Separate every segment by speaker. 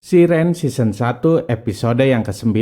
Speaker 1: Siren Season 1 episode yang ke-9.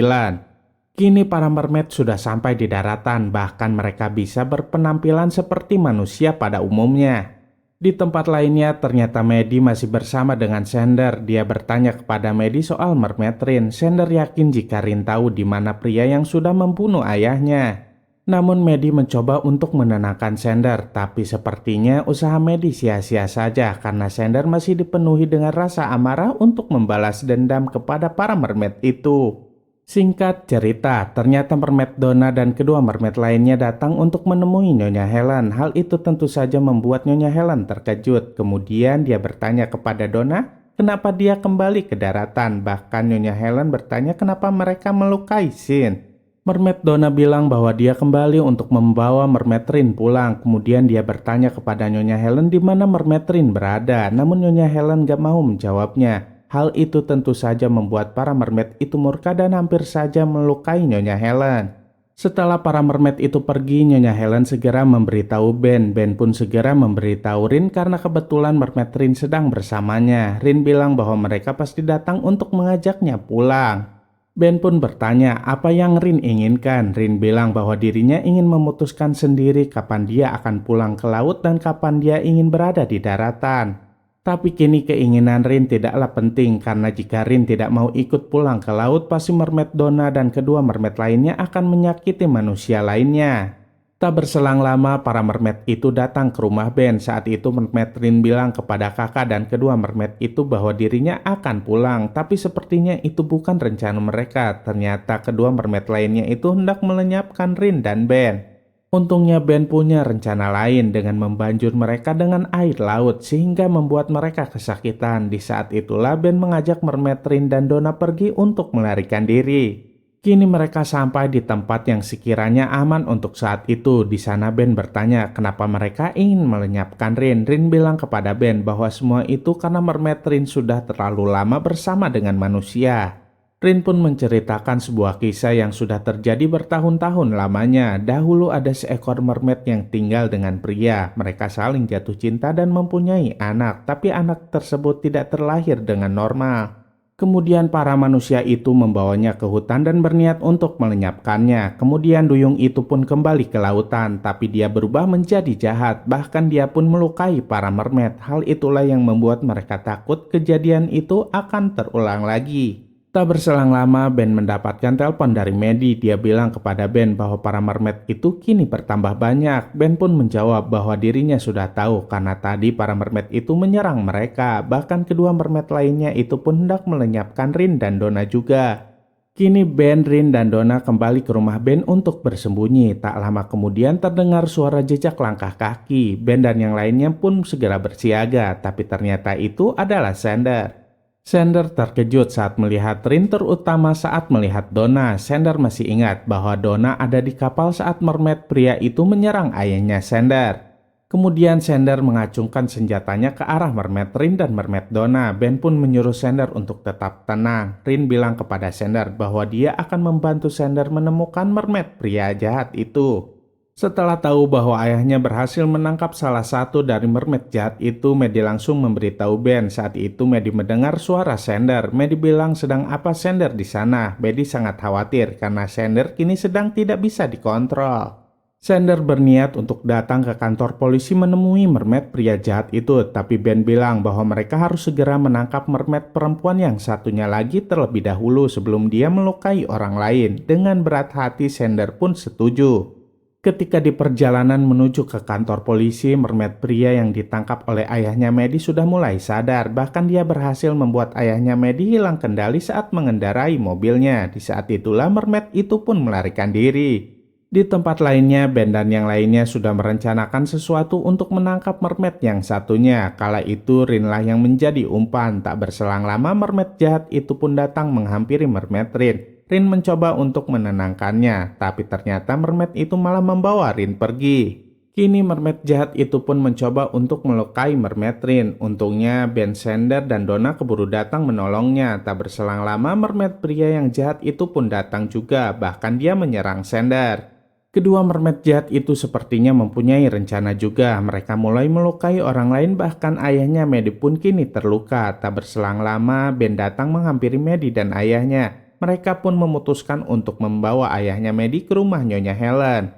Speaker 1: Kini para mermaid sudah sampai di daratan, bahkan mereka bisa berpenampilan seperti manusia pada umumnya. Di tempat lainnya ternyata Maddie masih bersama dengan Xander. Dia bertanya kepada Maddie soal mermaid Rin. Xander yakin jika Rin tahu di mana pria yang sudah membunuh ayahnya. Namun Maddie mencoba untuk menenangkan Xander, tapi sepertinya usaha Maddie sia-sia saja karena Xander masih dipenuhi dengan rasa amarah untuk membalas dendam kepada para mermaid itu. Singkat cerita, ternyata mermaid Donna dan kedua mermaid lainnya datang untuk menemui Nyonya Helen. Hal itu tentu saja membuat Nyonya Helen terkejut. Kemudian dia bertanya kepada Donna kenapa dia kembali ke daratan. Bahkan Nyonya Helen bertanya kenapa mereka melukai Sin. Mermaid Donna bilang bahwa dia kembali untuk membawa Mermaid Rin pulang. Kemudian dia bertanya kepada Nyonya Helen di mana Mermaid Rin berada. Namun Nyonya Helen gak mau menjawabnya. Hal itu tentu saja membuat para mermaid itu murka dan hampir saja melukai Nyonya Helen. Setelah para mermaid itu pergi, Nyonya Helen segera memberitahu Ben. Ben pun segera memberitahu Rin karena kebetulan Mermaid Rin sedang bersamanya. Rin bilang bahwa mereka pasti datang untuk mengajaknya pulang. Ben pun bertanya apa yang Rin inginkan. Rin bilang bahwa dirinya ingin memutuskan sendiri kapan dia akan pulang ke laut dan kapan dia ingin berada di daratan. Tapi kini keinginan Rin tidaklah penting karena jika Rin tidak mau ikut pulang ke laut, pasti Mermaid Donna dan kedua mermaid lainnya akan menyakiti manusia lainnya. Tak berselang lama, para mermaid itu datang ke rumah Ben. Saat itu Mermaid Rin bilang kepada kakak dan kedua mermaid itu bahwa dirinya akan pulang. Tapi sepertinya itu bukan rencana mereka. Ternyata kedua mermaid lainnya itu hendak melenyapkan Rin dan Ben. Untungnya Ben punya rencana lain dengan membanjur mereka dengan air laut sehingga membuat mereka kesakitan. Di saat itulah Ben mengajak Mermaid Rin dan Donna pergi untuk melarikan diri. Kini mereka sampai di tempat yang sekiranya aman untuk saat itu. Di sana Ben bertanya kenapa mereka ingin melenyapkan Rin. Rin bilang kepada Ben bahwa semua itu karena Mermaid Rin sudah terlalu lama bersama dengan manusia. Rin pun menceritakan sebuah kisah yang sudah terjadi bertahun-tahun lamanya. Dahulu ada seekor mermaid yang tinggal dengan pria. Mereka saling jatuh cinta dan mempunyai anak, tapi anak tersebut tidak terlahir dengan normal. Kemudian para manusia itu membawanya ke hutan dan berniat untuk melenyapkannya. Kemudian duyung itu pun kembali ke lautan, tapi dia berubah menjadi jahat. Bahkan dia pun melukai para mermaid. Hal itulah yang membuat mereka takut kejadian itu akan terulang lagi. Tak berselang lama, Ben mendapatkan telepon dari Maddie. Dia bilang kepada Ben bahwa para mermaid itu kini bertambah banyak. Ben pun menjawab bahwa dirinya sudah tahu karena tadi para mermaid itu menyerang mereka. Bahkan kedua mermaid lainnya itu pun hendak melenyapkan Rin dan Donna juga. Kini Ben, Rin, dan Donna kembali ke rumah Ben untuk bersembunyi. Tak lama kemudian terdengar suara jejak langkah kaki. Ben dan yang lainnya pun segera bersiaga, tapi ternyata itu adalah Xander. Xander terkejut saat melihat Rin, terutama saat melihat Donna. Xander masih ingat bahwa Donna ada di kapal saat mermaid pria itu menyerang ayahnya Xander. Kemudian Xander mengacungkan senjatanya ke arah mermaid Rin dan mermaid Donna. Ben pun menyuruh Xander untuk tetap tenang. Rin bilang kepada Xander bahwa dia akan membantu Xander menemukan mermaid pria jahat itu. Setelah tahu bahwa ayahnya berhasil menangkap salah satu dari mermaid jahat itu, Maddie langsung memberitahu Ben. Saat itu Maddie mendengar suara Xander. Maddie bilang sedang apa Xander di sana. Maddie sangat khawatir karena Xander kini sedang tidak bisa dikontrol. Xander berniat untuk datang ke kantor polisi menemui mermaid pria jahat itu, tapi Ben bilang bahwa mereka harus segera menangkap mermaid perempuan yang satunya lagi terlebih dahulu sebelum dia melukai orang lain. Dengan berat hati Xander pun setuju. Ketika di perjalanan menuju ke kantor polisi, mermaid pria yang ditangkap oleh ayahnya Maddie sudah mulai sadar. Bahkan dia berhasil membuat ayahnya Maddie hilang kendali saat mengendarai mobilnya. Di saat itulah mermaid itu pun melarikan diri. Di tempat lainnya, Ben dan yang lainnya sudah merencanakan sesuatu untuk menangkap mermaid yang satunya. Kala itu Rinlah yang menjadi umpan. Tak berselang lama mermaid jahat itu pun datang menghampiri mermaid Rin. Rin mencoba untuk menenangkannya, tapi ternyata mermaid itu malah membawa Rin pergi. Kini mermaid jahat itu pun mencoba untuk melukai mermaid Rin. Untungnya Ben, Xander, dan Donna keburu datang menolongnya. Tak berselang lama mermaid pria yang jahat itu pun datang juga, bahkan dia menyerang Xander. Kedua mermaid jahat itu sepertinya mempunyai rencana juga. Mereka mulai melukai orang lain, bahkan ayahnya Maddie pun kini terluka. Tak berselang lama, Ben datang menghampiri Maddie dan ayahnya. Mereka pun memutuskan untuk membawa ayahnya Maddie ke rumah Nyonya Helen.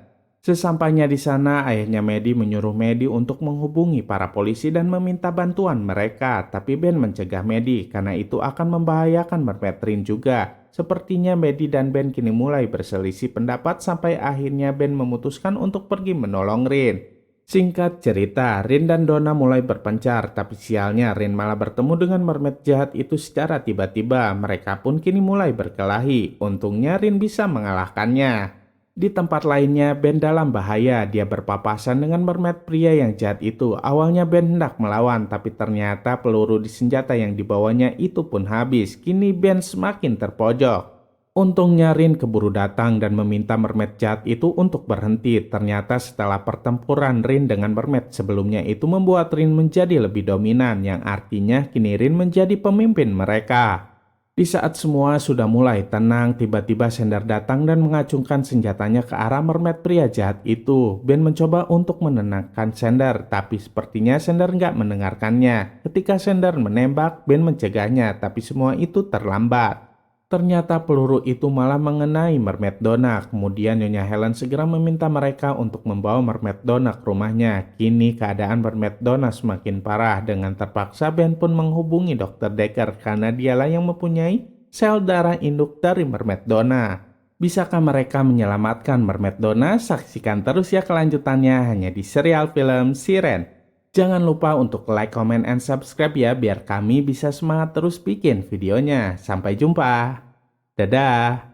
Speaker 1: Sesampainya di sana, ayahnya Maddie menyuruh Maddie untuk menghubungi para polisi dan meminta bantuan mereka. Tapi Ben mencegah Maddie karena itu akan membahayakan mermaid Rin juga. Sepertinya Maddie dan Ben kini mulai berselisih pendapat sampai akhirnya Ben memutuskan untuk pergi menolong Rin. Singkat cerita, Rin dan Donna mulai berpencar, tapi sialnya Rin malah bertemu dengan mermaid jahat itu secara tiba-tiba. Mereka pun kini mulai berkelahi. Untungnya Rin bisa mengalahkannya. Di tempat lainnya, Ben dalam bahaya. Dia berpapasan dengan mermaid pria yang jahat itu. Awalnya Ben hendak melawan, tapi ternyata peluru di senjata yang dibawanya itu pun habis. Kini Ben semakin terpojok. Untungnya Rin keburu datang dan meminta mermaid jahat itu untuk berhenti. Ternyata setelah pertempuran Rin dengan mermaid sebelumnya itu membuat Rin menjadi lebih dominan, yang artinya kini Rin menjadi pemimpin mereka. Di saat semua sudah mulai tenang, tiba-tiba Sender datang dan mengacungkan senjatanya ke arah mermaid pria jahat itu. Ben mencoba untuk menenangkan Sender, tapi sepertinya Sender nggak mendengarkannya. Ketika Sender menembak, Ben mencegahnya, tapi semua itu terlambat. Ternyata peluru itu malah mengenai mermaid Donna. Kemudian Nyonya Helen segera meminta mereka untuk membawa mermaid Donna ke rumahnya. Kini keadaan mermaid Donna semakin parah. Dengan terpaksa Ben pun menghubungi Dr. Decker karena dialah yang mempunyai sel darah induk dari mermaid Donna. Bisakah mereka menyelamatkan mermaid Donna? Saksikan terus ya kelanjutannya hanya di serial film Siren. Jangan lupa untuk like, comment, and subscribe ya biar kami bisa semangat terus bikin videonya. Sampai jumpa. Dadah.